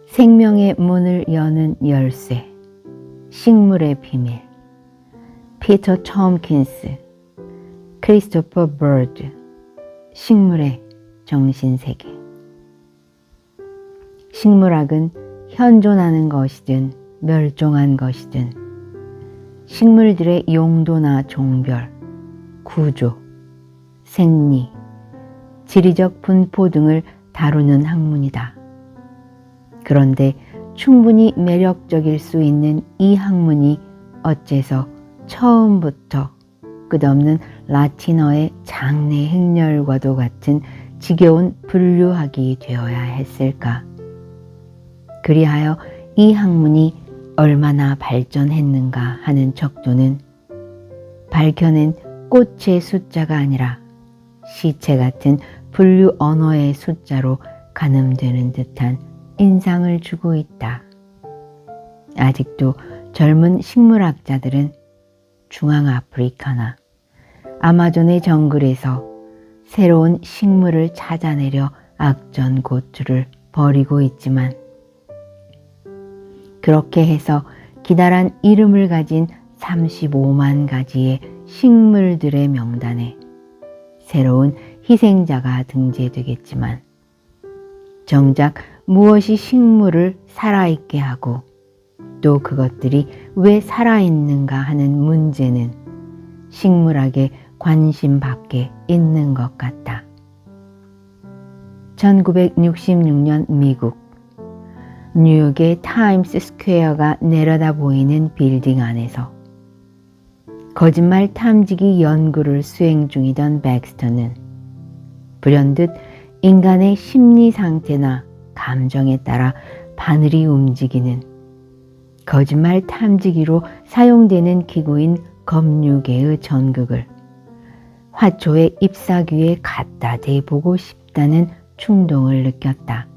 생명의 문을 여는 열쇠, 식물의 비밀. 피터 톰킨스, 크리스토퍼 버드. 식물의 정신세계. 식물학은 현존하는 것이든 멸종한 것이든 식물들의 용도나 종별, 구조, 생리, 지리적 분포 등을 다루는 학문이다. 그런데 충분히 매력적일 수 있는 이 학문이 어째서 처음부터 끝없는 라틴어의 장내 행렬과도 같은 지겨운 분류학이 되어야 했을까? 그리하여 이 학문이 얼마나 발전했는가 하는 척도는 밝혀낸 꽃의 숫자가 아니라 시체 같은 분류 언어의 숫자로 가늠되는 듯한 인상을 주고 있다. 아직도 젊은 식물학자들은 중앙아프리카나 아마존의 정글에서 새로운 식물을 찾아내려 악전고투를 벌이고 있지만 그렇게 해서 기다란 이름을 가진 35만 가지의 식물들의 명단에 새로운 희생자가 등재되겠지만 정작 무엇이 식물을 살아있게 하고 또 그것들이 왜 살아있는가 하는 문제는 식물학의 관심 밖에 있는 것 같다. 1966년 미국 뉴욕의 타임스 스퀘어가 내려다 보이는 빌딩 안에서 거짓말 탐지기 연구를 수행 중이던 백스터는 불현듯 인간의 심리 상태나 감정에 따라 바늘이 움직이는 거짓말 탐지기로 사용되는 기구인 검류개의 전극을 화초의 잎사귀에 갖다 대보고 싶다는 충동을 느꼈다.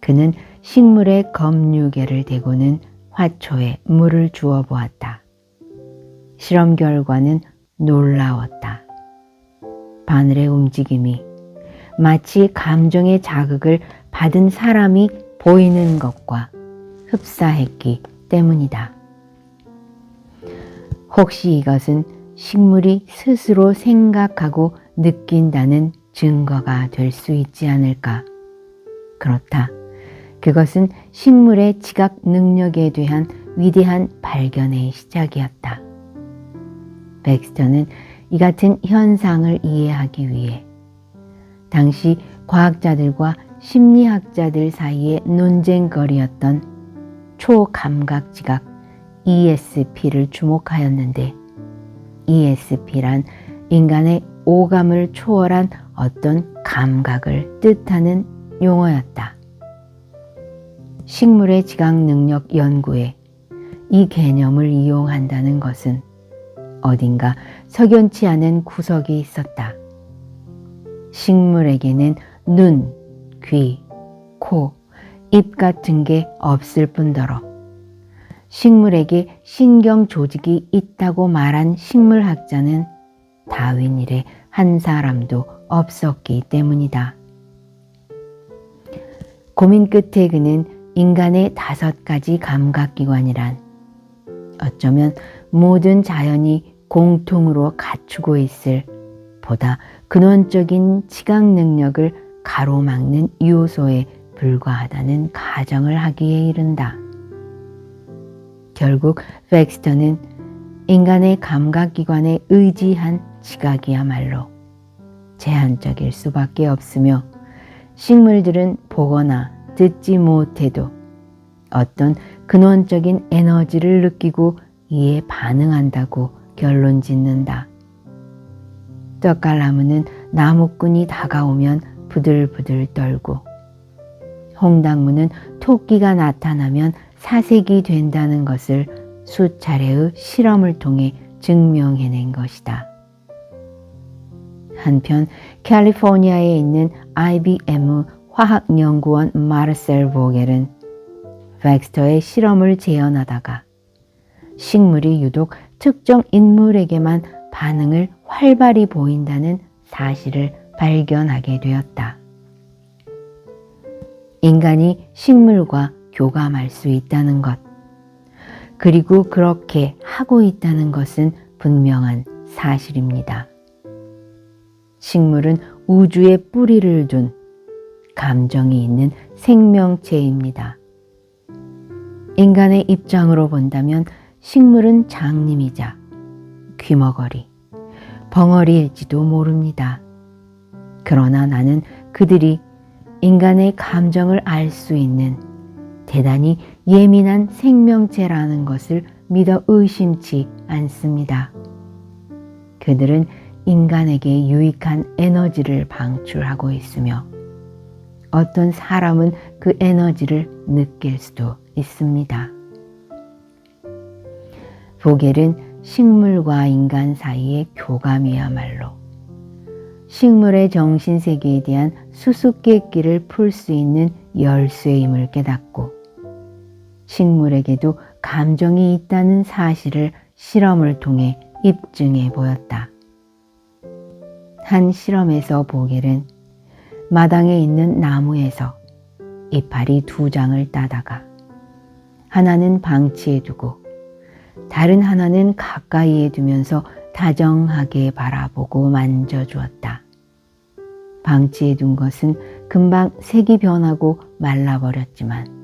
그는 식물의 검류개를 대고는 화초에 물을 주어 보았다. 실험 결과는 놀라웠다. 바늘의 움직임이 마치 감정의 자극을 받은 사람이 보이는 것과 흡사했기 때문이다. 혹시 이것은 식물이 스스로 생각하고 느낀다는 증거가 될 수 있지 않을까? 그렇다. 그것은 식물의 지각 능력에 대한 위대한 발견의 시작이었다. 백스터는 이 같은 현상을 이해하기 위해 당시 과학자들과 심리학자들 사이에 논쟁거리였던 초감각지각 ESP를 주목하였는데 ESP란 인간의 오감을 초월한 어떤 감각을 뜻하는 용어였다. 식물의 지각 능력 연구에 이 개념을 이용한다는 것은 어딘가 석연치 않은 구석이 있었다. 식물에게는 눈, 귀, 코, 입 같은 게 없을 뿐더러 식물에게 신경 조직이 있다고 말한 식물학자는 다윈 이래 한 사람도 없었기 때문이다. 고민 끝에 그는 인간의 5가지 감각기관이란 어쩌면 모든 자연이 공통으로 갖추고 있을 보다 근원적인 지각 능력을 가로막는 요소에 불과하다는 가정을 하기에 이른다. 결국 백스터는 인간의 감각기관에 의지한 지각이야말로 제한적일 수밖에 없으며 식물들은 보거나 듣지 못해도 어떤 근원적인 에너지를 느끼고 이에 반응한다고 결론 짓는다. 떡갈나무는 나무꾼이 다가오면 부들부들 떨고 홍당무는 토끼가 나타나면 사색이 된다는 것을 수차례의 실험을 통해 증명해낸 것이다. 한편 캘리포니아에 있는 IBM 화학연구원 마르셀 보겔은 백스터의 실험을 재현하다가 식물이 유독 특정 인물에게만 반응을 활발히 보인다는 사실을 발견하게 되었다. 인간이 식물과 교감할 수 있다는 것, 그리고 그렇게 하고 있다는 것은 분명한 사실입니다. 식물은 우주에 뿌리를 둔 감정이 있는 생명체입니다. 인간의 입장으로 본다면 식물은 장님이자 귀머거리, 벙어리일지도 모릅니다. 그러나 나는 그들이 인간의 감정을 알 수 있는 대단히 예민한 생명체라는 것을 믿어 의심치 않습니다. 그들은 인간에게 유익한 에너지를 방출하고 있으며 어떤 사람은 그 에너지를 느낄 수도 있습니다. 보겔은 식물과 인간 사이의 교감이야말로 식물의 정신세계에 대한 수수께끼를 풀 수 있는 열쇠임을 깨닫고 식물에게도 감정이 있다는 사실을 실험을 통해 입증해 보였다. 한 실험에서 보겔은 마당에 있는 나무에서 이파리 2장을 따다가 하나는 방치해 두고 다른 하나는 가까이에 두면서 다정하게 바라보고 만져주었다. 방치해 둔 것은 금방 색이 변하고 말라버렸지만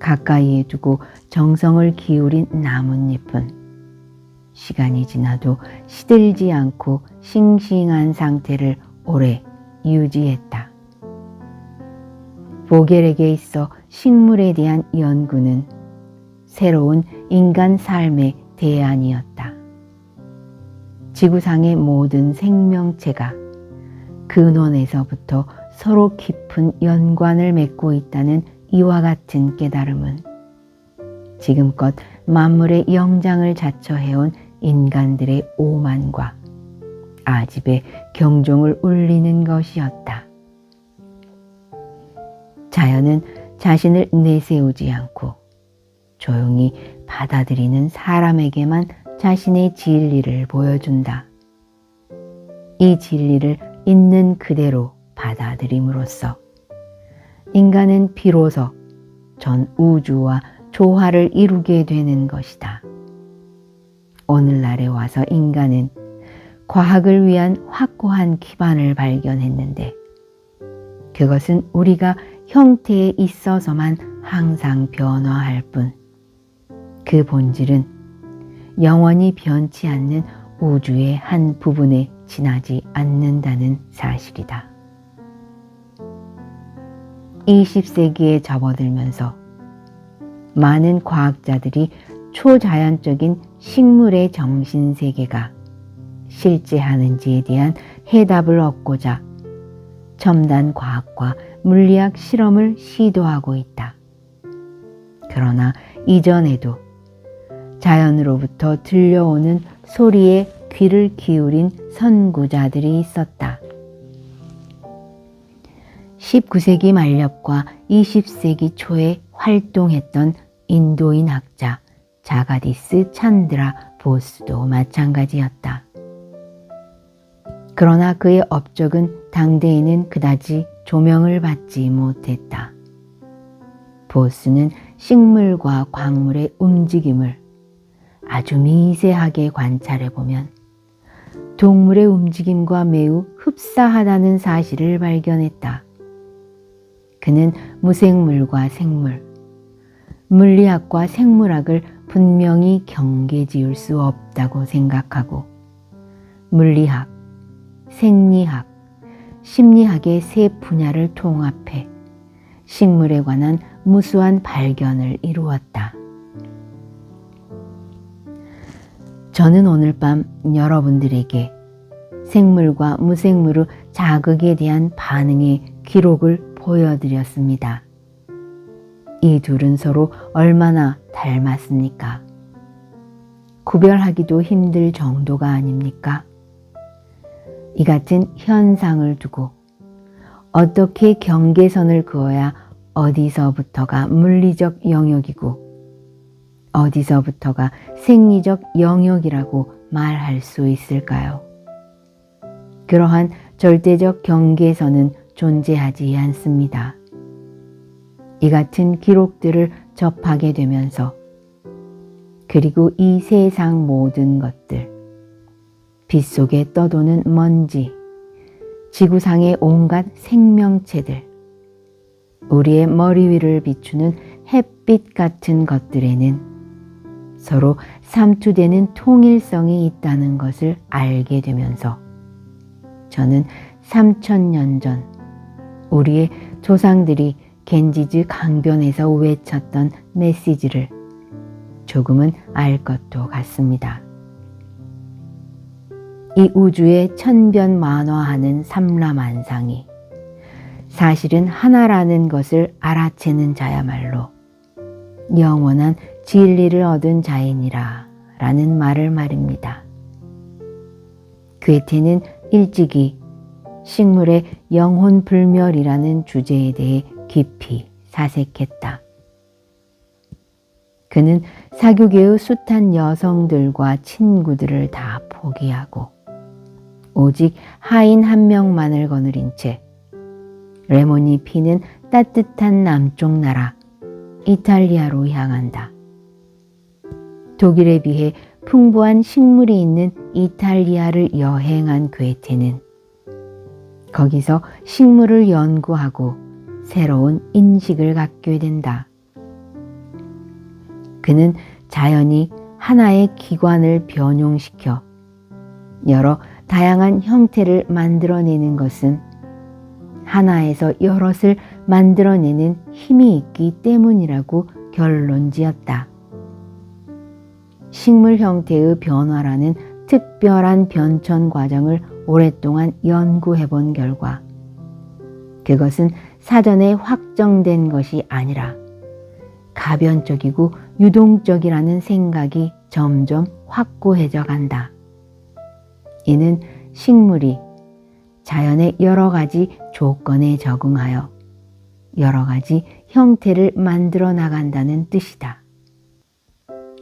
가까이에 두고 정성을 기울인 나뭇잎은 시간이 지나도 시들지 않고 싱싱한 상태를 오래 유지했다. 보겔에게 있어 식물에 대한 연구는 새로운 인간 삶의 대안이었다. 지구상의 모든 생명체가 근원에서부터 서로 깊은 연관을 맺고 있다는 이와 같은 깨달음은 지금껏 만물의 영장을 자처해온 인간들의 오만과 아집의 경종을 울리는 것이었다. 자연은 자신을 내세우지 않고 조용히 받아들이는 사람에게만 자신의 진리를 보여준다. 이 진리를 있는 그대로 받아들임으로써 인간은 비로소 전 우주와 조화를 이루게 되는 것이다. 오늘날에 와서 인간은 과학을 위한 확고한 기반을 발견했는데 그것은 우리가 형태에 있어서만 항상 변화할 뿐 그 본질은 영원히 변치 않는 우주의 한 부분에 지나지 않는다는 사실이다. 20세기에 접어들면서 많은 과학자들이 초자연적인 식물의 정신세계가 실제하는지에 대한 해답을 얻고자 첨단 과학과 물리학 실험을 시도하고 있다. 그러나 이전에도 자연으로부터 들려오는 소리에 귀를 기울인 선구자들이 있었다. 19세기 말엽과 20세기 초에 활동했던 인도인 학자 자가디스 찬드라 보스도 마찬가지였다. 그러나 그의 업적은 당대에는 그다지 조명을 받지 못했다. 보스는 식물과 광물의 움직임을 아주 미세하게 관찰해보면 동물의 움직임과 매우 흡사하다는 사실을 발견했다. 그는 무생물과 생물, 물리학과 생물학을 분명히 경계지을 수 없다고 생각하고 물리학, 생리학, 심리학의 세 분야를 통합해 식물에 관한 무수한 발견을 이루었다. 저는 오늘 밤 여러분들에게 생물과 무생물의 자극에 대한 반응의 기록을 보여드렸습니다. 이 둘은 서로 얼마나 닮았습니까? 구별하기도 힘들 정도가 아닙니까? 이 같은 현상을 두고 어떻게 경계선을 그어야 어디서부터가 물리적 영역이고 어디서부터가 생리적 영역이라고 말할 수 있을까요? 그러한 절대적 경계선은 존재하지 않습니다. 이 같은 기록들을 접하게 되면서 그리고 이 세상 모든 것들, 빛 속에 떠도는 먼지, 지구상의 온갖 생명체들, 우리의 머리 위를 비추는 햇빛 같은 것들에는 서로 삼투되는 통일성이 있다는 것을 알게 되면서 저는 3000년 전 우리의 조상들이 겐지즈 강변에서 외쳤던 메시지를 조금은 알 것도 같습니다. 이 우주의 천변만화하는 삼라만상이 사실은 하나라는 것을 알아채는 자야말로 영원한 진리를 얻은 자이니라 라는 말을 말입니다. 괴테는 일찍이 식물의 영혼불멸이라는 주제에 대해 깊이 사색했다. 그는 사교계의 숱한 여성들과 친구들을 다 포기하고 오직 하인 한 명만을 거느린 채 레몬이 피는 따뜻한 남쪽 나라 이탈리아로 향한다. 독일에 비해 풍부한 식물이 있는 이탈리아를 여행한 괴테는 거기서 식물을 연구하고 새로운 인식을 갖게 된다. 그는 자연이 하나의 기관을 변용시켜 여러 다양한 형태를 만들어내는 것은 하나에서 여럿을 만들어내는 힘이 있기 때문이라고 결론지었다. 식물 형태의 변화라는 특별한 변천 과정을 오랫동안 연구해 본 결과 그것은 사전에 확정된 것이 아니라 가변적이고 유동적이라는 생각이 점점 확고해져 간다. 이는 식물이 자연의 여러 가지 조건에 적응하여 여러 가지 형태를 만들어 나간다는 뜻이다.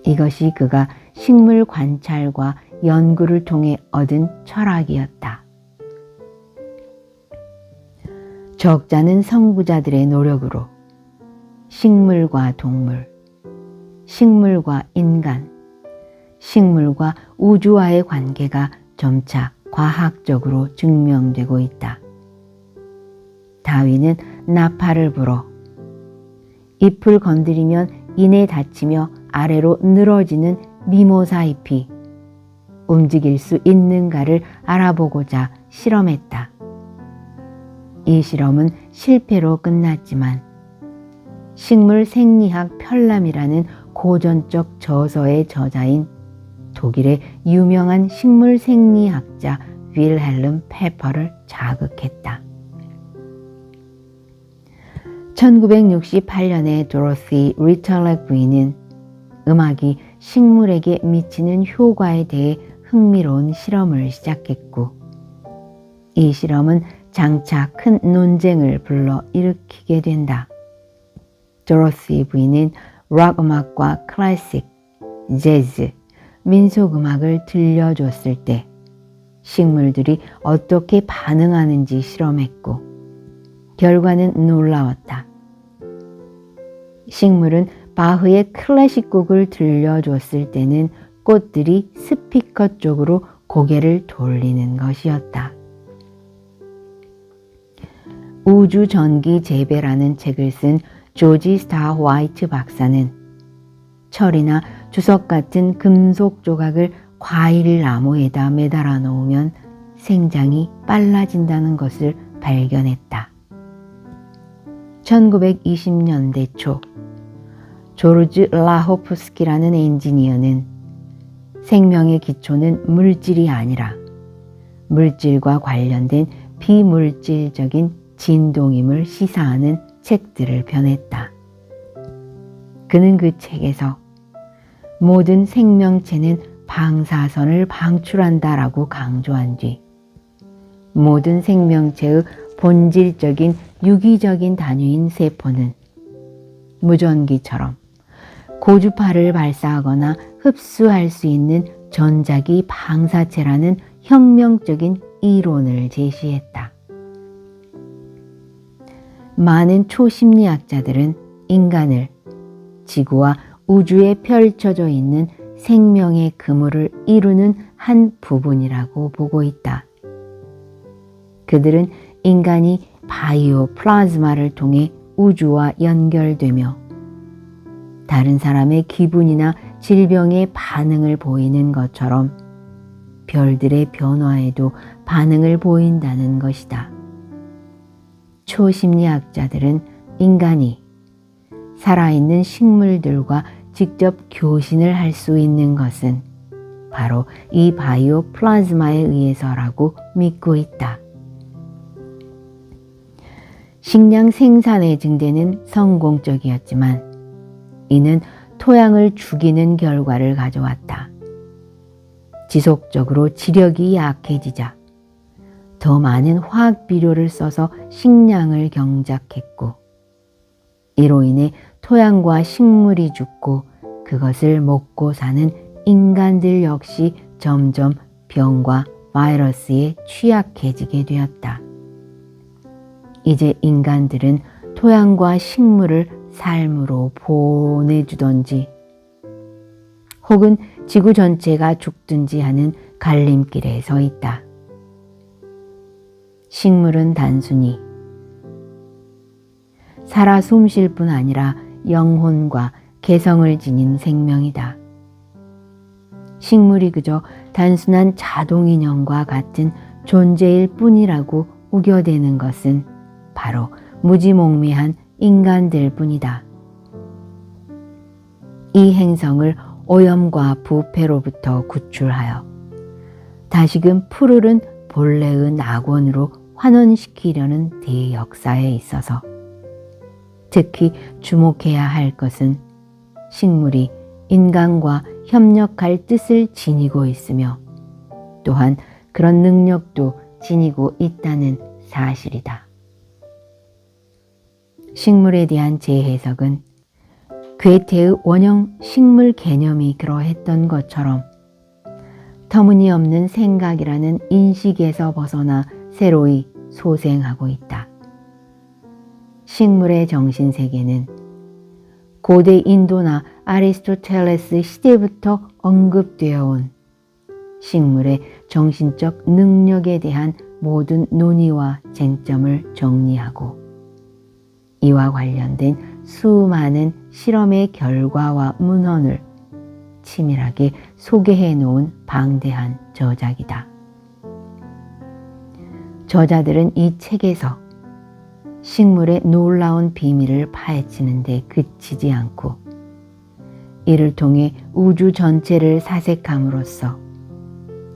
이것이 그가 식물 관찰과 연구를 통해 얻은 철학이었다. 적잖은 선구자들의 노력으로 식물과 동물, 식물과 인간, 식물과 우주와의 관계가 점차 과학적으로 증명되고 있다. 다윈은 나팔을 불어 잎을 건드리면 이내 다치며 아래로 늘어지는 미모사 잎이 움직일 수 있는가를 알아보고자 실험했다. 이 실험은 실패로 끝났지만 식물 생리학 편람이라는 고전적 저서의 저자인 독일의 유명한 식물 생리학자 윌헬름 페퍼를 자극했다. 1968년에 도로시 리털렉 부인은 음악이 식물에게 미치는 효과에 대해 흥미로운 실험을 시작했고 이 실험은 장차 큰 논쟁을 불러 일으키게 된다. 도로시 부인은 락 음악과 클래식, 재즈, 민속 음악을 들려줬을 때 식물들이 어떻게 반응하는지 실험했고 결과는 놀라웠다. 식물은 바흐의 클래식 곡을 들려줬을 때는 꽃들이 스피커 쪽으로 고개를 돌리는 것이었다. 우주전기 재배라는 책을 쓴 조지 스타 화이트 박사는 철이나 주석 같은 금속 조각을 과일 나무에다 매달아 놓으면 생장이 빨라진다는 것을 발견했다. 1920년대 초 조르즈 라호프스키라는 엔지니어는 생명의 기초는 물질이 아니라 물질과 관련된 비물질적인 진동임을 시사하는 책들을 펴냈다. 그는 그 책에서 모든 생명체는 방사선을 방출한다라고 강조한 뒤 모든 생명체의 본질적인 유기적인 단위인 세포는 무전기처럼 고주파를 발사하거나 흡수할 수 있는 전자기 방사체라는 혁명적인 이론을 제시했다. 많은 초심리학자들은 인간을 지구와 우주에 펼쳐져 있는 생명의 그물을 이루는 한 부분이라고 보고 있다. 그들은 인간이 바이오 플라즈마를 통해 우주와 연결되며 다른 사람의 기분이나 질병에 반응을 보이는 것처럼 별들의 변화에도 반응을 보인다는 것이다. 초심리학자들은 인간이 살아있는 식물들과 직접 교신을 할 수 있는 것은 바로 이 바이오 플라즈마에 의해서라고 믿고 있다. 식량 생산의 증대는 성공적이었지만 이는 토양을 죽이는 결과를 가져왔다. 지속적으로 지력이 약해지자 더 많은 화학 비료를 써서 식량을 경작했고 이로 인해 토양과 식물이 죽고 그것을 먹고 사는 인간들 역시 점점 병과 바이러스에 취약해지게 되었다. 이제 인간들은 토양과 식물을 삶으로 보내주던지 혹은 지구 전체가 죽든지 하는 갈림길에 서 있다. 식물은 단순히 살아 숨쉴 뿐 아니라 영혼과 개성을 지닌 생명이다. 식물이 그저 단순한 자동인형과 같은 존재일 뿐이라고 우겨대는 것은 바로 무지몽매한 인간들 뿐이다. 이 행성을 오염과 부패로부터 구출하여 다시금 푸르른 본래의 낙원으로 환원시키려는 대역사에 있어서 특히 주목해야 할 것은 식물이 인간과 협력할 뜻을 지니고 있으며 또한 그런 능력도 지니고 있다는 사실이다. 식물에 대한 제 해석은 괴테의 원형 식물 개념이 그러했던 것처럼 터무니없는 생각이라는 인식에서 벗어나 새로이 소생하고 있다. 식물의 정신세계는 고대 인도나 아리스토텔레스 시대부터 언급되어 온 식물의 정신적 능력에 대한 모든 논의와 쟁점을 정리하고 이와 관련된 수많은 실험의 결과와 문헌을 치밀하게 소개해 놓은 방대한 저작이다. 저자들은 이 책에서 식물의 놀라운 비밀을 파헤치는 데 그치지 않고 이를 통해 우주 전체를 사색함으로써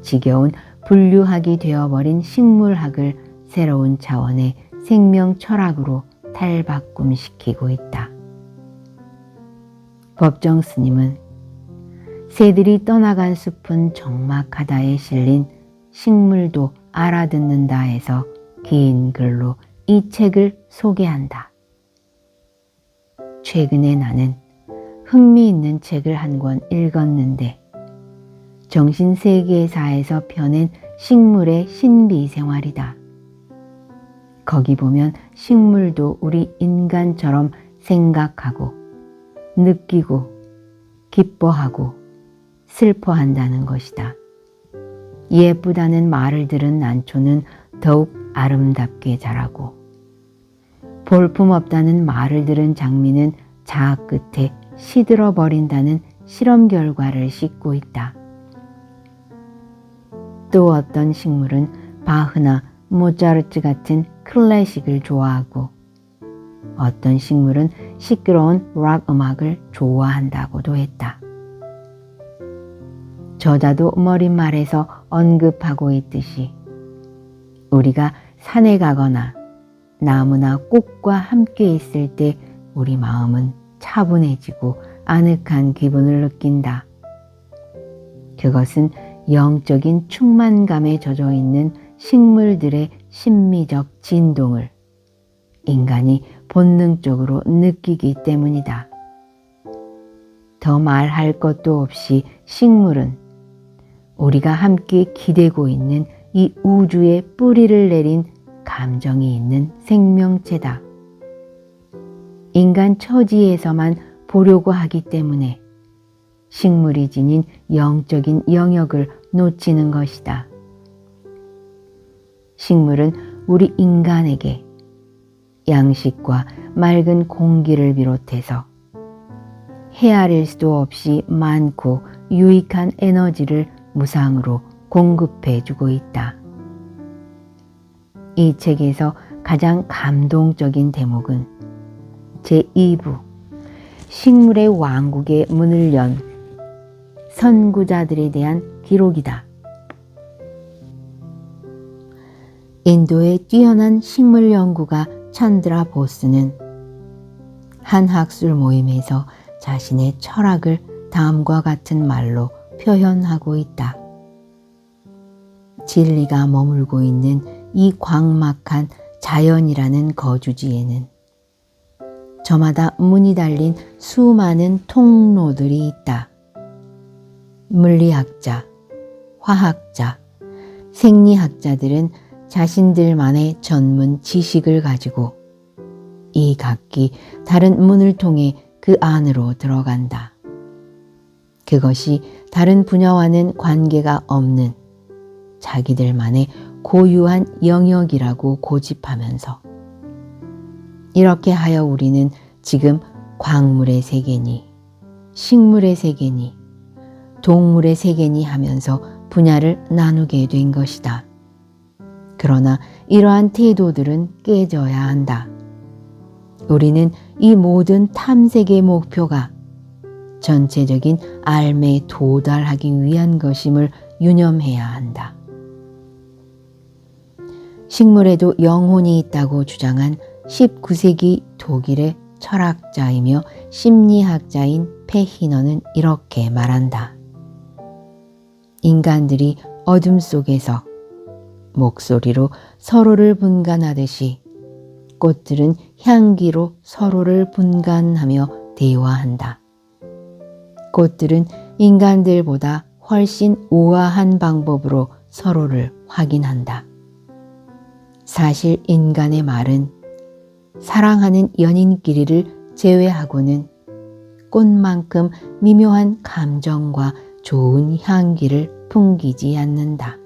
지겨운 분류학이 되어버린 식물학을 새로운 차원의 생명 철학으로 탈바꿈시키고 있다. 법정 스님은 새들이 떠나간 숲은 적막하다에 실린 식물도 알아듣는다에서 긴 글로 이 책을 소개한다. 최근에 나는 흥미있는 책을 한 권 읽었는데 정신세계사에서 펴낸 식물의 신비생활이다. 거기 보면 식물도 우리 인간처럼 생각하고 느끼고 기뻐하고 슬퍼한다는 것이다. 예쁘다는 말을 들은 난초는 더욱 아름답게 자라고 볼품없다는 말을 들은 장미는 자아 끝에 시들어 버린다는 실험 결과를 싣고 있다. 또 어떤 식물은 바흐나 모차르트 같은 클래식을 좋아하고 어떤 식물은 시끄러운 락 음악을 좋아한다고도 했다. 저자도 머릿말에서 언급하고 있듯이 우리가 산에 가거나 나무나 꽃과 함께 있을 때 우리 마음은 차분해지고 아늑한 기분을 느낀다. 그것은 영적인 충만감에 젖어 있는 식물들의 심미적 진동을 인간이 본능적으로 느끼기 때문이다. 더 말할 것도 없이 식물은 우리가 함께 기대고 있는 이 우주에 뿌리를 내린 감정이 있는 생명체다. 인간 처지에서만 보려고 하기 때문에 식물이 지닌 영적인 영역을 놓치는 것이다. 식물은 우리 인간에게 양식과 맑은 공기를 비롯해서 헤아릴 수도 없이 많고 유익한 에너지를 무상으로 공급해 주고 있다. 이 책에서 가장 감동적인 대목은 제2부 식물의 왕국의 문을 연 선구자들에 대한 기록이다. 인도의 뛰어난 식물 연구가 찬드라 보스는 한 학술 모임에서 자신의 철학을 다음과 같은 말로 표현하고 있다. 진리가 머물고 있는 이 광막한 자연이라는 거주지에는 저마다 문이 달린 수많은 통로들이 있다. 물리학자, 화학자, 생리학자들은 자신들만의 전문 지식을 가지고 이 각기 다른 문을 통해 그 안으로 들어간다. 그것이 다른 분야와는 관계가 없는 자기들만의 고유한 영역이라고 고집하면서 이렇게 하여 우리는 지금 광물의 세계니 식물의 세계니 동물의 세계니 하면서 분야를 나누게 된 것이다. 그러나 이러한 태도들은 깨져야 한다. 우리는 이 모든 탐색의 목표가 전체적인 알매에 도달하기 위한 것임을 유념해야 한다. 식물에도 영혼이 있다고 주장한 19세기 독일의 철학자이며 심리학자인 페히너는 이렇게 말한다. 인간들이 어둠 속에서 목소리로 서로를 분간하듯이 꽃들은 향기로 서로를 분간하며 대화한다. 꽃들은 인간들보다 훨씬 우아한 방법으로 서로를 확인한다. 사실 인간의 말은 사랑하는 연인끼리를 제외하고는 꽃만큼 미묘한 감정과 좋은 향기를 풍기지 않는다.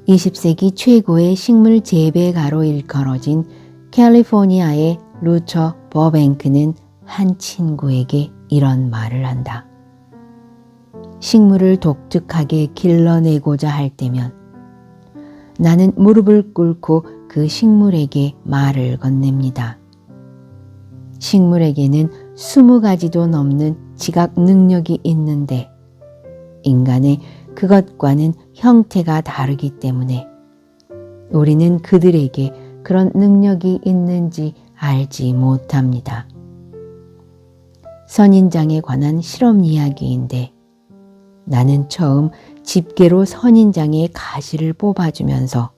20세기 최고의 식물 재배가로 일컬어진 캘리포니아의 루처 버뱅크는 한 친구에게 이런 말을 한다. 식물을 독특하게 길러내고자 할 때면 나는 무릎을 꿇고 그 식물에게 말을 건넵니다. 식물에게는 20가지도 넘는 지각 능력이 있는데 인간의 그것과는 형태가 다르기 때문에 우리는 그들에게 그런 능력이 있는지 알지 못합니다. 선인장에 관한 실험 이야기인데 나는 처음 집게로 선인장의 가시를 뽑아주면서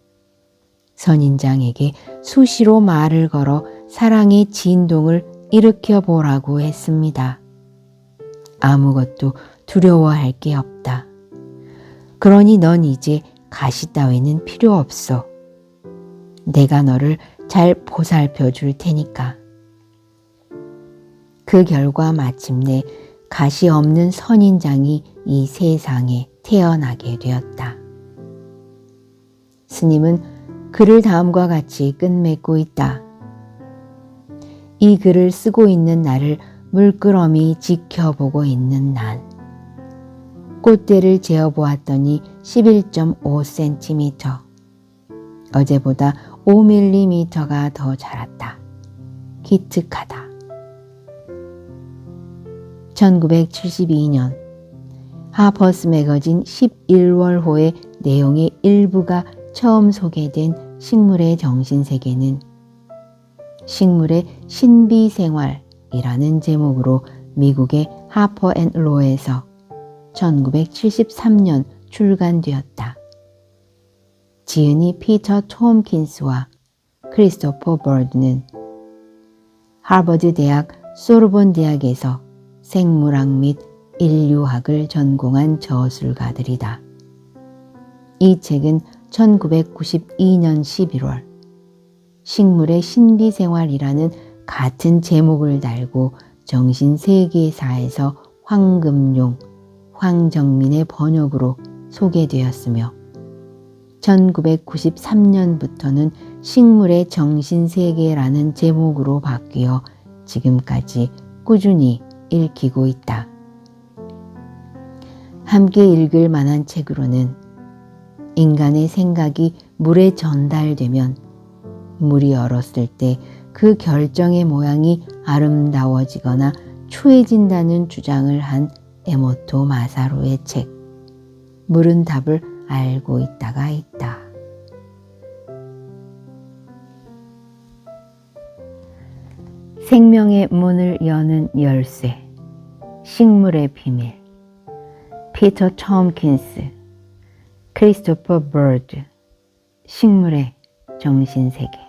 선인장에게 수시로 말을 걸어 사랑의 진동을 일으켜 보라고 했습니다. 아무것도 두려워할 게 없다. 그러니 넌 이제 가시 따위는 필요 없어. 내가 너를 잘 보살펴 줄 테니까. 그 결과 마침내 가시 없는 선인장이 이 세상에 태어나게 되었다. 스님은 글을 다음과 같이 끝맺고 있다. 이 글을 쓰고 있는 나를 물끄러미 지켜보고 있는 난. 꽃대를 재어보았더니 11.5cm. 어제보다 5mm가 더 자랐다. 기특하다. 1972년 하퍼스 매거진 11월호의 내용의 일부가 처음 소개된 식물의 정신세계는 식물의 신비생활이라는 제목으로 미국의 하퍼 앤 로에서 1973년 출간되었다. 지은이 피터 톰킨스와 크리스토퍼 버드는 하버드 대학 소르본 대학에서 생물학 및 인류학을 전공한 저술가들이다. 이 책은 1992년 11월 식물의 신비생활이라는 같은 제목을 달고 정신세계사에서 황금용, 황정민의 번역으로 소개되었으며 1993년부터는 식물의 정신세계라는 제목으로 바뀌어 지금까지 꾸준히 읽히고 있다. 함께 읽을 만한 책으로는 인간의 생각이 물에 전달되면 물이 얼었을 때 그 결정의 모양이 아름다워지거나 추해진다는 주장을 한 에모토 마사루의 책 물은 답을 알고 있다가 있다. 생명의 문을 여는 열쇠 식물의 비밀 피터 톰킨스 크리스토퍼 버드 식물의 정신세계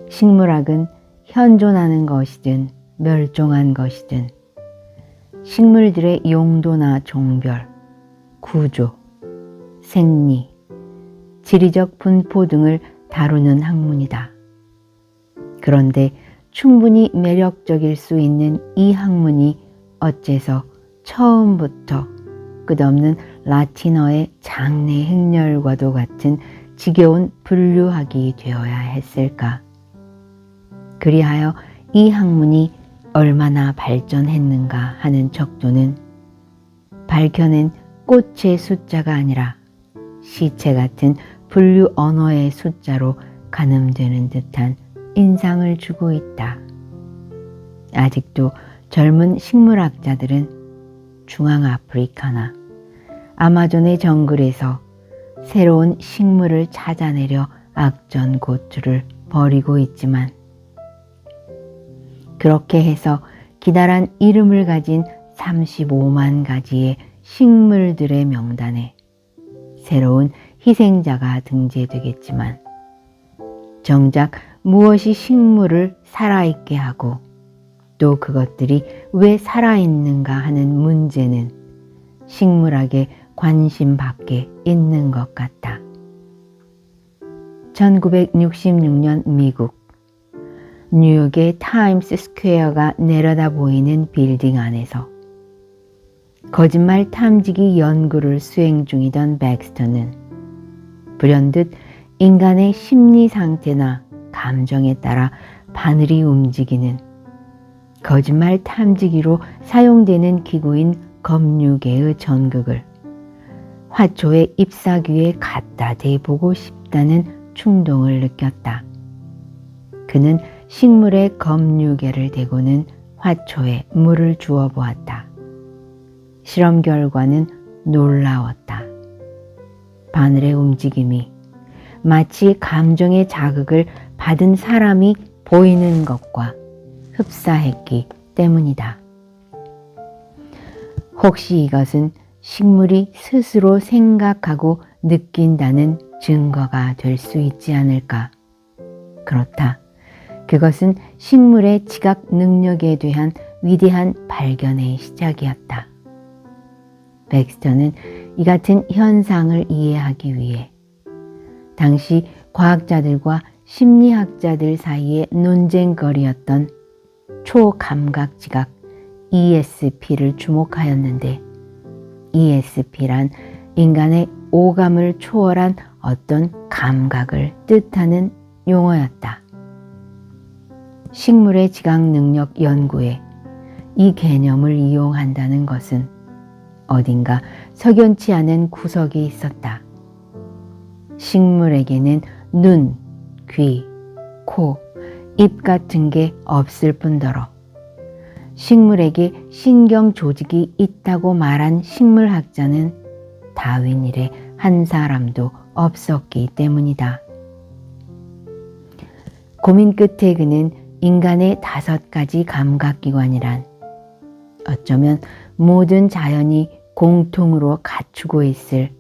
식물학은 현존하는 것이든 멸종한 것이든 식물들의 용도나 종별, 구조, 생리, 지리적 분포 등을 다루는 학문이다. 그런데 충분히 매력적일 수 있는 이 학문이 어째서 처음부터 끝없는 라틴어의 장내 행렬과도 같은 지겨운 분류학이 되어야 했을까? 그리하여 이 학문이 얼마나 발전했는가 하는 척도는 밝혀낸 꽃의 숫자가 아니라 시체 같은 분류 언어의 숫자로 가늠되는 듯한 인상을 주고 있다. 아직도 젊은 식물학자들은 중앙아프리카나 아마존의 정글에서 새로운 식물을 찾아내려 악전고투를 벌이고 있지만 그렇게 해서 기다란 이름을 가진 35만 가지의 식물들의 명단에 새로운 희생자가 등재되겠지만 정작 무엇이 식물을 살아있게 하고 또 그것들이 왜 살아있는가 하는 문제는 식물학의 관심 밖에 있는 것 같다. 1966년 미국 뉴욕의 타임스 스퀘어가 내려다 보이는 빌딩 안에서 거짓말 탐지기 연구를 수행 중이던 백스터는 불현듯 인간의 심리 상태나 감정에 따라 바늘이 움직이는 거짓말 탐지기로 사용되는 기구인 검유계의 전극을 화초의 잎사귀에 갖다 대보고 싶다는 충동을 느꼈다. 그는 식물의 검유계를 대고는 화초에 물을 주어 보았다. 실험 결과는 놀라웠다. 바늘의 움직임이 마치 감정의 자극을 받은 사람이 보이는 것과 흡사했기 때문이다. 혹시 이것은 식물이 스스로 생각하고 느낀다는 증거가 될 수 있지 않을까? 그렇다. 그것은 식물의 지각 능력에 대한 위대한 발견의 시작이었다. 백스터는 이 같은 현상을 이해하기 위해 당시 과학자들과 심리학자들 사이에 논쟁거리였던 초감각지각 ESP를 주목하였는데 ESP란 인간의 오감을 초월한 어떤 감각을 뜻하는 용어였다. 식물의 지각 능력 연구에 이 개념을 이용한다는 것은 어딘가 석연치 않은 구석이 있었다. 식물에게는 눈, 귀, 코, 입 같은 게 없을 뿐더러 식물에게 신경 조직이 있다고 말한 식물학자는 다윈 이래 한 사람도 없었기 때문이다. 고민 끝에 그는 인간의 5가지 감각기관이란 어쩌면 모든 자연이 공통으로 갖추고 있을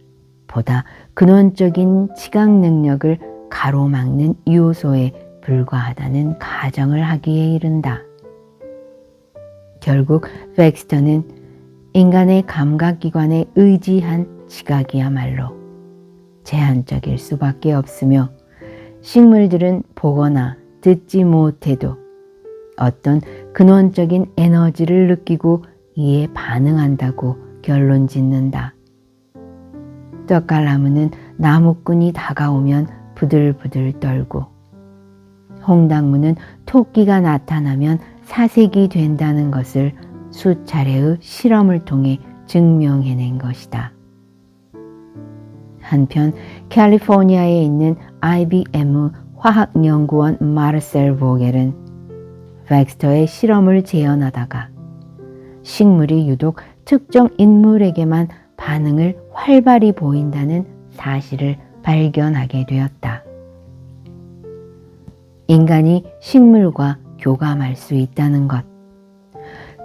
보다 근원적인 지각 능력을 가로막는 요소에 불과하다는 가정을 하기에 이른다. 결국 백스터는 인간의 감각기관에 의지한 지각이야말로 제한적일 수밖에 없으며 식물들은 보거나 듣지 못해도 어떤 근원적인 에너지를 느끼고 이에 반응한다고 결론 짓는다. 떡갈나무는 나무꾼이 다가오면 부들부들 떨고, 홍당무는 토끼가 나타나면 사색이 된다는 것을 수차례의 실험을 통해 증명해낸 것이다. 한편 캘리포니아에 있는 IBM 화학연구원 마르셀 보겔은 렉스터의 실험을 재현하다가 식물이 유독 특정 인물에게만 반응을 활발히 보인다는 사실을 발견하게 되었다. 인간이 식물과 교감할 수 있다는 것,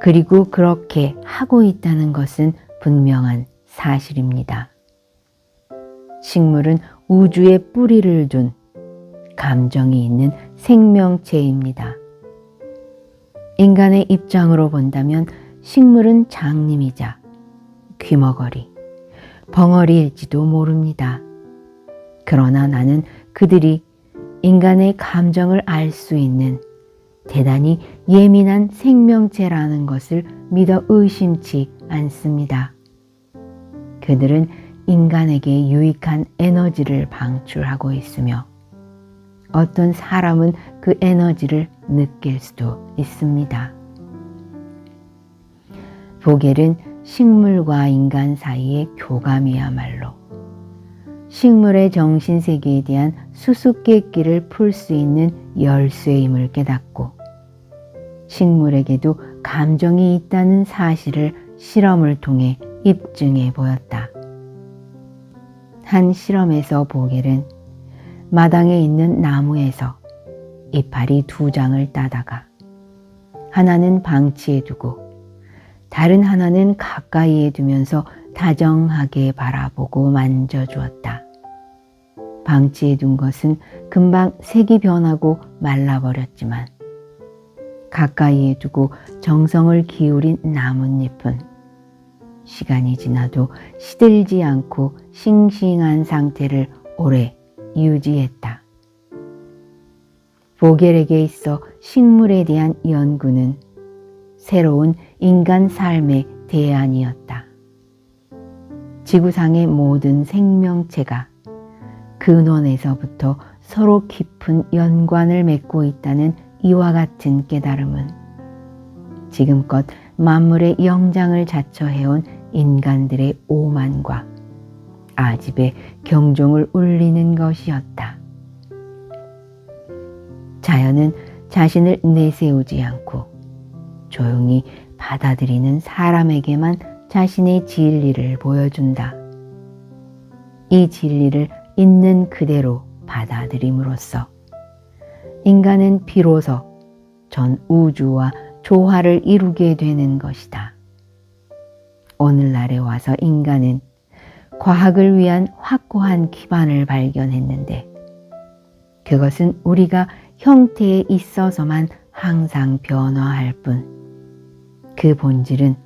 그리고 그렇게 하고 있다는 것은 분명한 사실입니다. 식물은 우주에 뿌리를 둔 감정이 있는 생명체입니다. 인간의 입장으로 본다면 식물은 장님이자 귀머거리, 벙어리일지도 모릅니다. 그러나 나는 그들이 인간의 감정을 알 수 있는 대단히 예민한 생명체라는 것을 믿어 의심치 않습니다. 그들은 인간에게 유익한 에너지를 방출하고 있으며 어떤 사람은 그 에너지를 느낄 수도 있습니다. 보겔은 식물과 인간 사이의 교감이야말로 식물의 정신세계에 대한 수수께끼를 풀 수 있는 열쇠임을 깨닫고 식물에게도 감정이 있다는 사실을 실험을 통해 입증해 보였다. 한 실험에서 보겔은 마당에 있는 나무에서 이파리 2장을 따다가 하나는 방치해 두고 다른 하나는 가까이에 두면서 다정하게 바라보고 만져주었다. 방치해 둔 것은 금방 색이 변하고 말라버렸지만 가까이에 두고 정성을 기울인 나뭇잎은 시간이 지나도 시들지 않고 싱싱한 상태를 오래 유지했다. 보겔에게 있어 식물에 대한 연구는 새로운 인간 삶의 대안이었다. 지구상의 모든 생명체가 근원에서부터 서로 깊은 연관을 맺고 있다는 이와 같은 깨달음은 지금껏 만물의 영장을 자처해온 인간들의 오만과 아집의 경종을 울리는 것이었다. 자연은 자신을 내세우지 않고 조용히 받아들이는 사람에게만 자신의 진리를 보여준다. 이 진리를 있는 그대로 받아들임으로써 인간은 비로소 전 우주와 조화를 이루게 되는 것이다. 오늘날에 와서 인간은 과학을 위한 확고한 기반을 발견했는데 그것은 우리가 형태에 있어서만 항상 변화할 뿐 그 본질은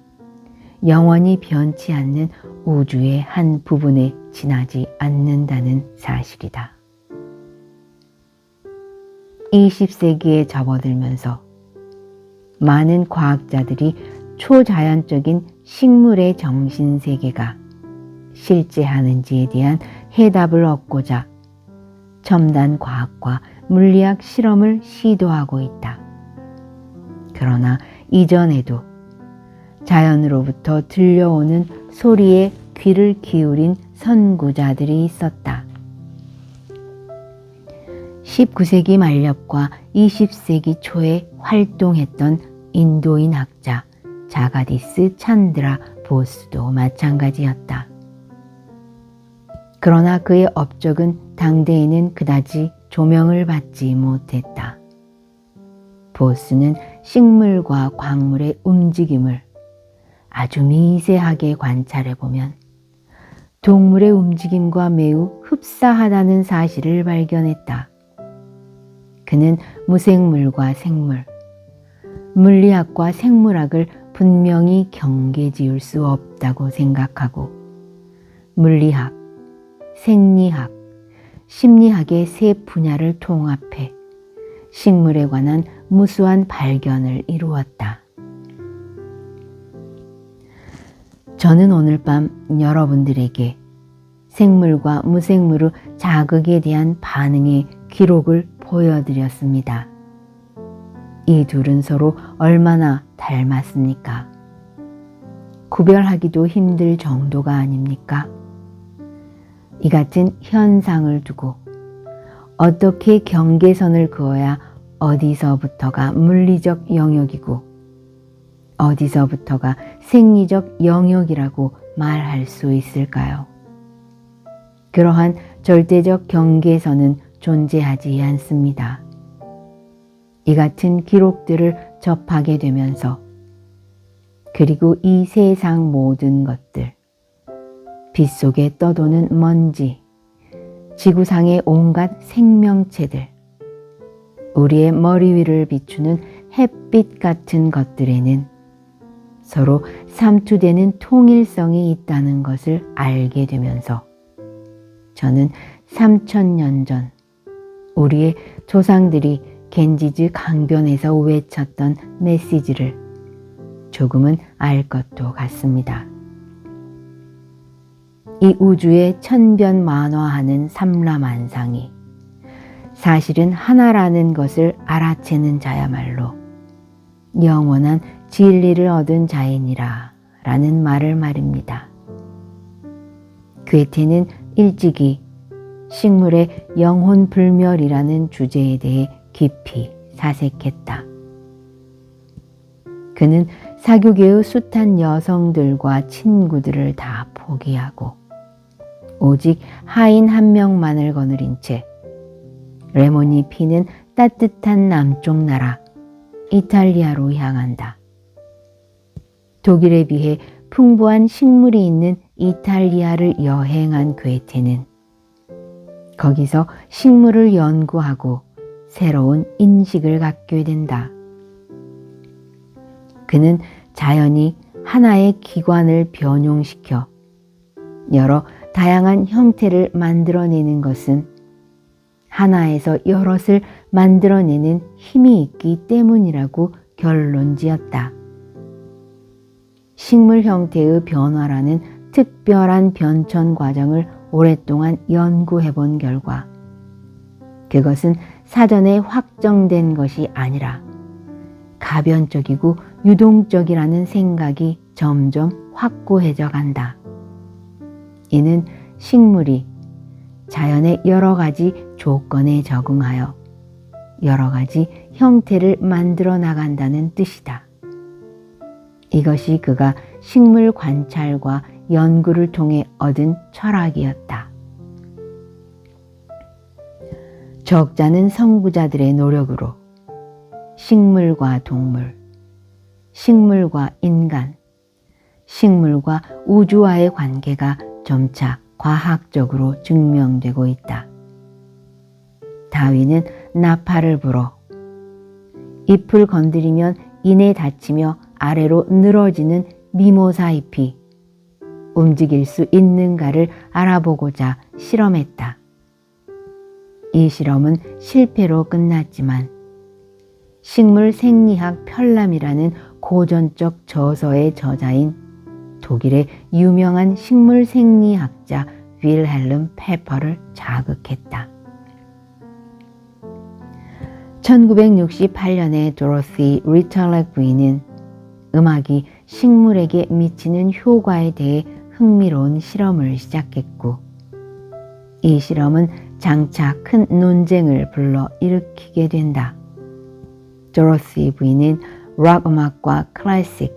영원히 변치 않는 우주의 한 부분에 지나지 않는다는 사실이다. 20세기에 접어들면서 많은 과학자들이 초자연적인 식물의 정신세계가 실제하는지에 대한 해답을 얻고자 첨단 과학과 물리학 실험을 시도하고 있다. 그러나 이전에도 자연으로부터 들려오는 소리에 귀를 기울인 선구자들이 있었다. 19세기 말엽과 20세기 초에 활동했던 인도인 학자 자가디스 찬드라 보스도 마찬가지였다. 그러나 그의 업적은 당대에는 그다지 조명을 받지 못했다. 보스는 식물과 광물의 움직임을 아주 미세하게 관찰해보면 동물의 움직임과 매우 흡사하다는 사실을 발견했다. 그는 무생물과 생물, 물리학과 생물학을 분명히 경계지을 수 없다고 생각하고 물리학, 생리학, 심리학의 세 분야를 통합해 식물에 관한 무수한 발견을 이루었다. 저는 오늘 밤 여러분들에게 생물과 무생물의 자극에 대한 반응의 기록을 보여드렸습니다. 이 둘은 서로 얼마나 닮았습니까? 구별하기도 힘들 정도가 아닙니까? 이 같은 현상을 두고 어떻게 경계선을 그어야 어디서부터가 물리적 영역이고 어디서부터가 생리적 영역이라고 말할 수 있을까요? 그러한 절대적 경계선은 존재하지 않습니다. 이 같은 기록들을 접하게 되면서 그리고 이 세상 모든 것들, 빛 속에 떠도는 먼지, 지구상의 온갖 생명체들, 우리의 머리 위를 비추는 햇빛 같은 것들에는 서로 삼투되는 통일성이 있다는 것을 알게 되면서 저는 3000년 전 우리의 조상들이 겐지즈 강변에서 외쳤던 메시지를 조금은 알 것도 같습니다. 이 우주의 천변만화하는 삼라만상이 사실은 하나라는 것을 알아채는 자야말로 영원한 진리를 얻은 자이니라 라는 말을 말입니다. 괴테는 일찍이 식물의 영혼불멸이라는 주제에 대해 깊이 사색했다. 그는 사교계의 숱한 여성들과 친구들을 다 포기하고 오직 하인 한 명만을 거느린 채 레몬이 피는 따뜻한 남쪽 나라 이탈리아로 향한다. 독일에 비해 풍부한 식물이 있는 이탈리아를 여행한 괴테는 거기서 식물을 연구하고 새로운 인식을 갖게 된다. 그는 자연이 하나의 기관을 변용시켜 여러 다양한 형태를 만들어내는 것은 하나에서 여럿을 만들어내는 힘이 있기 때문이라고 결론지었다. 식물 형태의 변화라는 특별한 변천 과정을 오랫동안 연구해 본 결과 그것은 사전에 확정된 것이 아니라 가변적이고 유동적이라는 생각이 점점 확고해져 간다. 이는 식물이 자연의 여러 가지 조건에 적응하여 여러 가지 형태를 만들어 나간다는 뜻이다. 이것이 그가 식물 관찰과 연구를 통해 얻은 철학이었다. 적잖은 선구자들의 노력으로 식물과 동물, 식물과 인간, 식물과 우주와의 관계가 점차 과학적으로 증명되고 있다. 다윈은 나팔을 불어 잎을 건드리면 이내 닫히며 아래로 늘어지는 미모사 잎이 움직일 수 있는가를 알아보고자 실험했다. 이 실험은 실패로 끝났지만 식물 생리학 편람이라는 고전적 저서의 저자인 독일의 유명한 식물 생리학자 윌헬름 페퍼를 자극했다. 1968년에 도로시 리털렉 부인은 음악이 식물에게 미치는 효과에 대해 흥미로운 실험을 시작했고 이 실험은 장차 큰 논쟁을 불러 일으키게 된다. 도로시 부인은 락 음악과 클래식,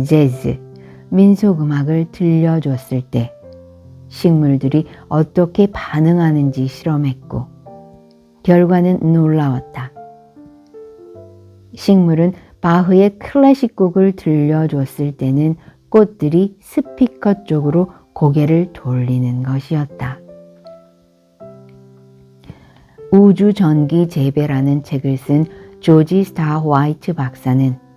재즈, 민속 음악을 들려줬을 때 식물들이 어떻게 반응하는지 실험했고 결과는 놀라웠다. 식물은 바흐의 클래식 곡을 들려줬을 때는 꽃들이 스피커 쪽으로 고개를 돌리는 것이었다. 우주 전기 재배라는 책을 쓴 조지 스타 화이트 박사는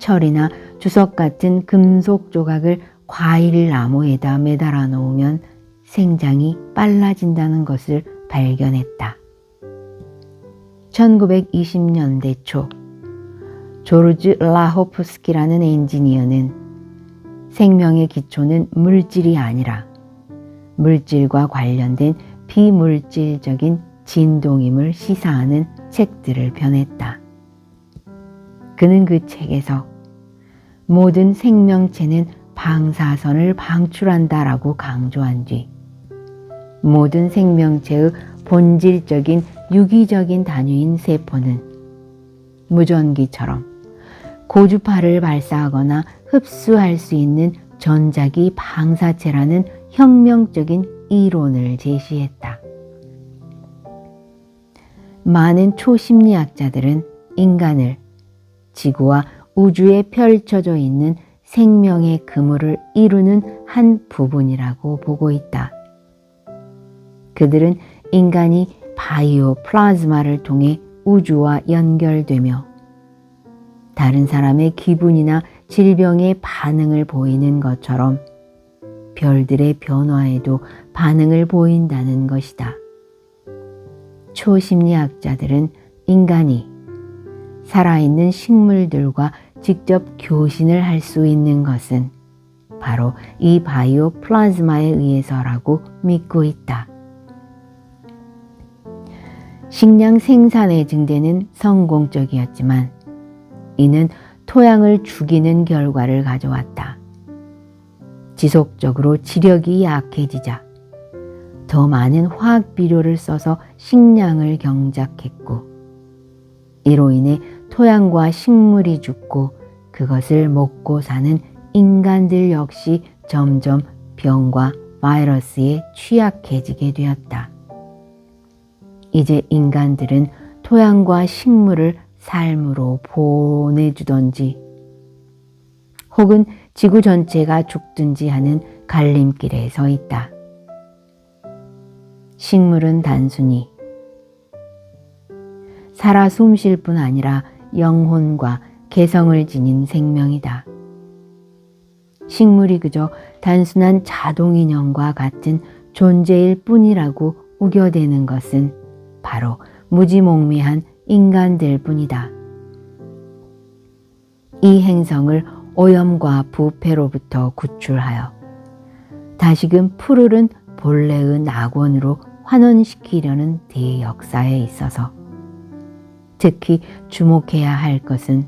철이나 주석 같은 금속 조각을 과일 나무에다 매달아 놓으면 생장이 빨라진다는 것을 발견했다. 1920년대 초 조르즈 라호프스키라는 엔지니어는 생명의 기초는 물질이 아니라 물질과 관련된 비물질적인 진동임을 시사하는 책들을 펴냈다. 그는 그 책에서 모든 생명체는 방사선을 방출한다라고 강조한 뒤 모든 생명체의 본질적인 유기적인 단위인 세포는 무전기처럼 고주파를 발사하거나 흡수할 수 있는 전자기 방사체라는 혁명적인 이론을 제시했다. 많은 초심리학자들은 인간을 지구와 우주에 펼쳐져 있는 생명의 그물을 이루는 한 부분이라고 보고 있다. 그들은 인간이 바이오 플라즈마를 통해 우주와 연결되며 다른 사람의 기분이나 질병에 반응을 보이는 것처럼 별들의 변화에도 반응을 보인다는 것이다. 초심리학자들은 인간이 살아있는 식물들과 직접 교신을 할 수 있는 것은 바로 이 바이오 플라즈마에 의해서라고 믿고 있다. 식량 생산의 증대는 성공적이었지만 이는 토양을 죽이는 결과를 가져왔다. 지속적으로 지력이 약해지자 더 많은 화학 비료를 써서 식량을 경작했고 이로 인해 토양과 식물이 죽고 그것을 먹고 사는 인간들 역시 점점 병과 바이러스에 취약해지게 되었다. 이제 인간들은 토양과 식물을 삶으로 보내주던지 혹은 지구 전체가 죽든지 하는 갈림길에 서 있다. 식물은 단순히 살아 숨쉴 뿐 아니라 영혼과 개성을 지닌 생명이다. 식물이 그저 단순한 자동인형과 같은 존재일 뿐이라고 우겨대는 것은 바로 무지몽매한 인간들 뿐이다. 이 행성을 오염과 부패로부터 구출하여 다시금 푸르른 본래의 낙원으로 환원시키려는 대역사에 있어서 특히 주목해야 할 것은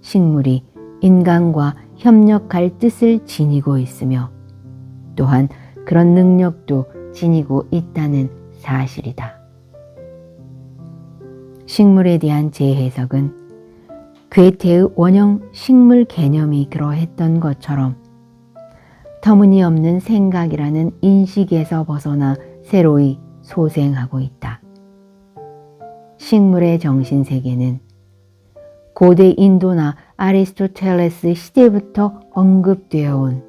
식물이 인간과 협력할 뜻을 지니고 있으며 또한 그런 능력도 지니고 있다는 사실이다. 식물에 대한 재해석은 괴테의 원형 식물 개념이 그러했던 것처럼 터무니없는 생각이라는 인식에서 벗어나 새로이 소생하고 있다. 식물의 정신세계는 고대 인도나 아리스토텔레스 시대부터 언급되어 온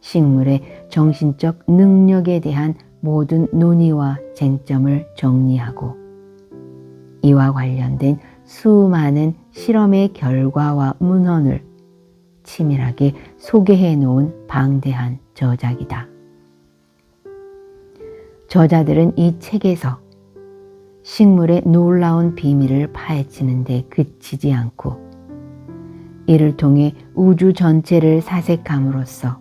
식물의 정신적 능력에 대한 모든 논의와 쟁점을 정리하고 이와 관련된 수많은 실험의 결과와 문헌을 치밀하게 소개해 놓은 방대한 저작이다. 저자들은 이 책에서 식물의 놀라운 비밀을 파헤치는 데 그치지 않고 이를 통해 우주 전체를 사색함으로써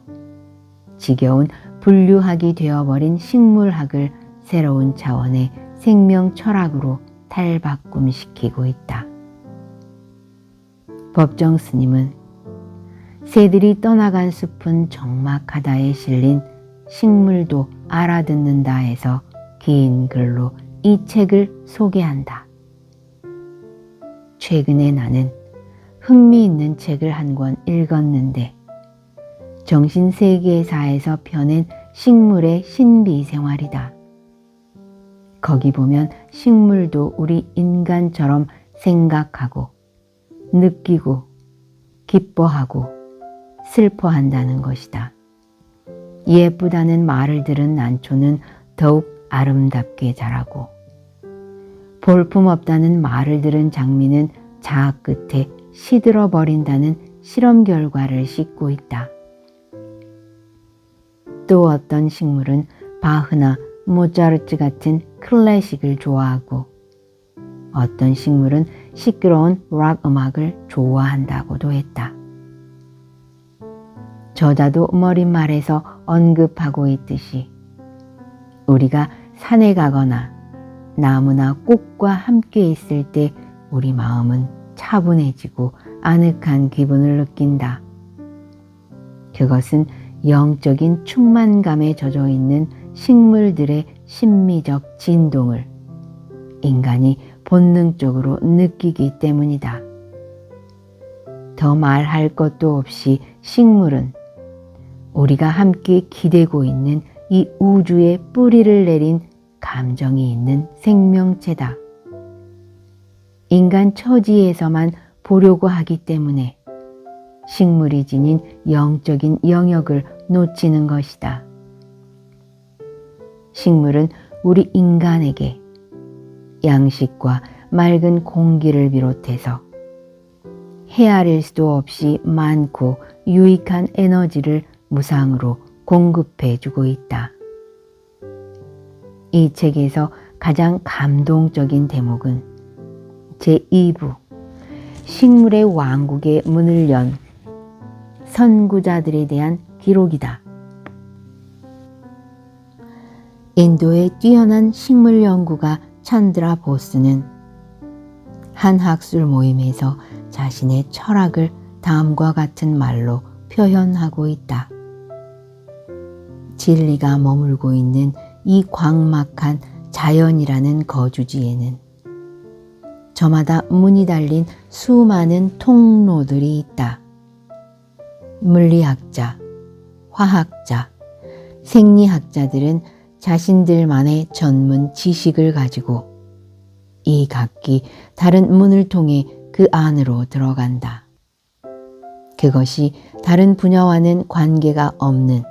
지겨운 분류학이 되어버린 식물학을 새로운 차원의 생명 철학으로 탈바꿈시키고 있다. 법정 스님은 새들이 떠나간 숲은 적막하다에 실린 식물도 알아듣는다에서 긴 글로 이 책을 소개한다. 최근에 나는 흥미있는 책을 한 권 읽었는데 정신세계사에서 펴낸 식물의 신비생활이다. 거기 보면 식물도 우리 인간처럼 생각하고 느끼고 기뻐하고 슬퍼한다는 것이다. 예쁘다는 말을 들은 난초는 더욱 아름답게 자라고 볼품없다는 말을 들은 장미는 자아 끝에 시들어버린다는 실험 결과를 싣고 있다. 또 어떤 식물은 바흐나 모차르트 같은 클래식을 좋아하고 어떤 식물은 시끄러운 락 음악을 좋아한다고도 했다. 저자도 머릿말에서 언급하고 있듯이 우리가 산에 가거나 나무나 꽃과 함께 있을 때 우리 마음은 차분해지고 아늑한 기분을 느낀다. 그것은 영적인 충만감에 젖어 있는 식물들의 심미적 진동을 인간이 본능적으로 느끼기 때문이다. 더 말할 것도 없이 식물은 우리가 함께 기대고 있는 이 우주에 뿌리를 내린 감정이 있는 생명체다. 인간 처지에서만 보려고 하기 때문에 식물이 지닌 영적인 영역을 놓치는 것이다. 식물은 우리 인간에게 양식과 맑은 공기를 비롯해서 헤아릴 수도 없이 많고 유익한 에너지를 무상으로 공급해 주고 있다. 이 책에서 가장 감동적인 대목은 제2부 식물의 왕국의 문을 연 선구자들에 대한 기록이다. 인도의 뛰어난 식물 연구가 찬드라 보스는 한 학술 모임에서 자신의 철학을 다음과 같은 말로 표현하고 있다. 진리가 머물고 있는 이 광막한 자연이라는 거주지에는 저마다 문이 달린 수많은 통로들이 있다. 물리학자, 화학자, 생리학자들은 자신들만의 전문 지식을 가지고 이 각기 다른 문을 통해 그 안으로 들어간다. 그것이 다른 분야와는 관계가 없는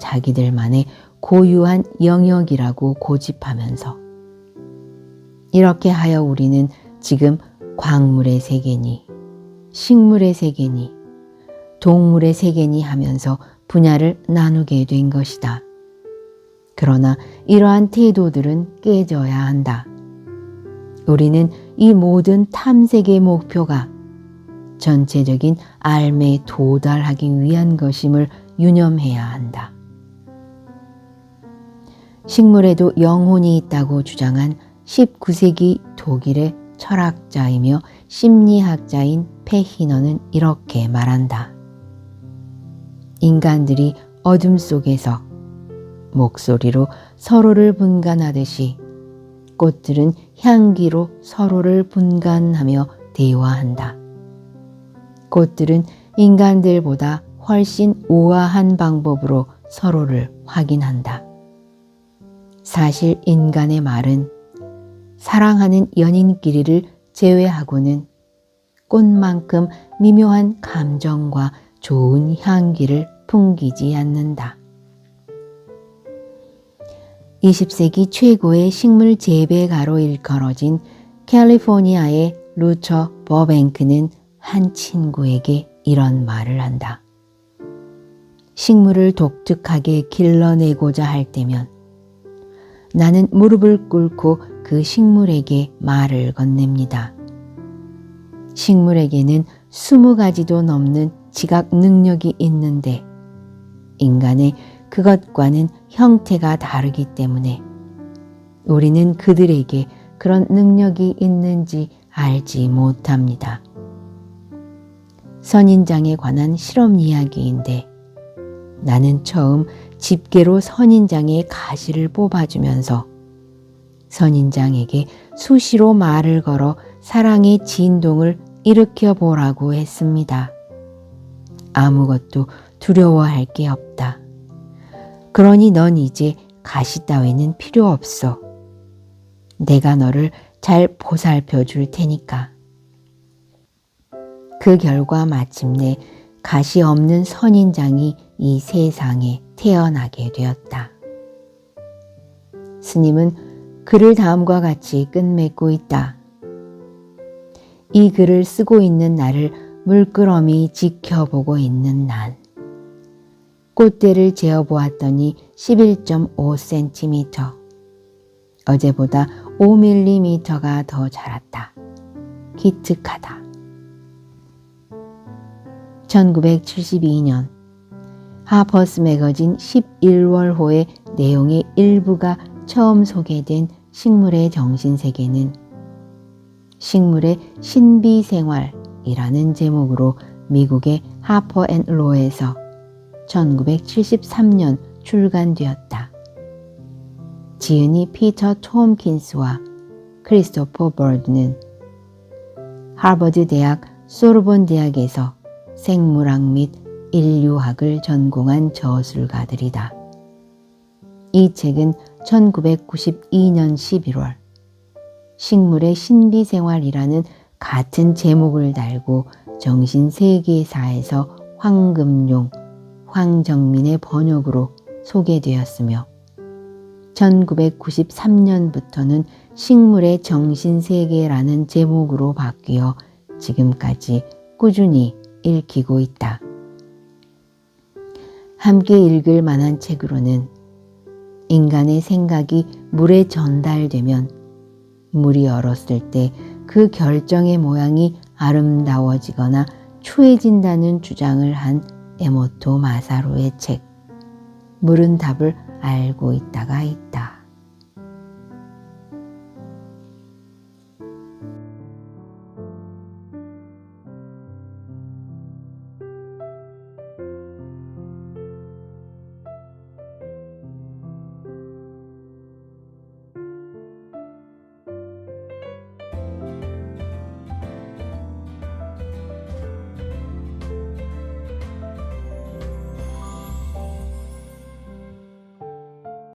자기들만의 고유한 영역이라고 고집하면서 이렇게 하여 우리는 지금 광물의 세계니 식물의 세계니 동물의 세계니 하면서 분야를 나누게 된 것이다. 그러나 이러한 태도들은 깨져야 한다. 우리는 이 모든 탐색의 목표가 전체적인 알매에 도달하기 위한 것임을 유념해야 한다. 식물에도 영혼이 있다고 주장한 19세기 독일의 철학자이며 심리학자인 페히너는 이렇게 말한다. 인간들이 어둠 속에서 목소리로 서로를 분간하듯이 꽃들은 향기로 서로를 분간하며 대화한다. 꽃들은 인간들보다 훨씬 우아한 방법으로 서로를 확인한다. 사실 인간의 말은 사랑하는 연인끼리를 제외하고는 꽃만큼 미묘한 감정과 좋은 향기를 풍기지 않는다. 20세기 최고의 식물 재배가로 일컬어진 캘리포니아의 루처 버뱅크는 한 친구에게 이런 말을 한다. 식물을 독특하게 길러내고자 할 때면 나는 무릎을 꿇고 그 식물에게 말을 건넵니다. 식물에게는 20가지도 넘는 지각 능력이 있는데 인간의 그것과는 형태가 다르기 때문에 우리는 그들에게 그런 능력이 있는지 알지 못합니다. 선인장에 관한 실험 이야기인데 나는 처음 집게로 선인장의 가시를 뽑아주면서 선인장에게 수시로 말을 걸어 사랑의 진동을 일으켜 보라고 했습니다. 아무것도 두려워할 게 없다. 그러니 넌 이제 가시 따위는 필요 없어. 내가 너를 잘 보살펴 줄 테니까. 그 결과 마침내 가시 없는 선인장이 이 세상에 태어나게 되었다. 스님은 글을 다음과 같이 끝맺고 있다. 이 글을 쓰고 있는 나를 물끄러미 지켜보고 있는 난. 꽃대를 재어보았더니 11.5cm. 어제보다 5mm가 더 자랐다. 기특하다. 1972년 하퍼스 매거진 11월호의 내용의 일부가 처음 소개된 식물의 정신세계는 식물의 신비생활이라는 제목으로 미국의 하퍼 앤 로에서 1973년 출간되었다. 지은이 피터 톰킨스와 크리스토퍼 버드는 하버드 대학 소르본 대학에서 생물학 및 인류학을 전공한 저술가들이다. 이 책은 1992년 11월 식물의 신비생활이라는 같은 제목을 달고 정신세계사에서 황금용, 황정민의 번역으로 소개되었으며 1993년부터는 식물의 정신세계라는 제목으로 바뀌어 지금까지 꾸준히 읽히고 있다. 함께 읽을 만한 책으로는 인간의 생각이 물에 전달되면 물이 얼었을 때 그 결정의 모양이 아름다워지거나 추해진다는 주장을 한 에모토 마사루의 책 물은 답을 알고 있다가 있다.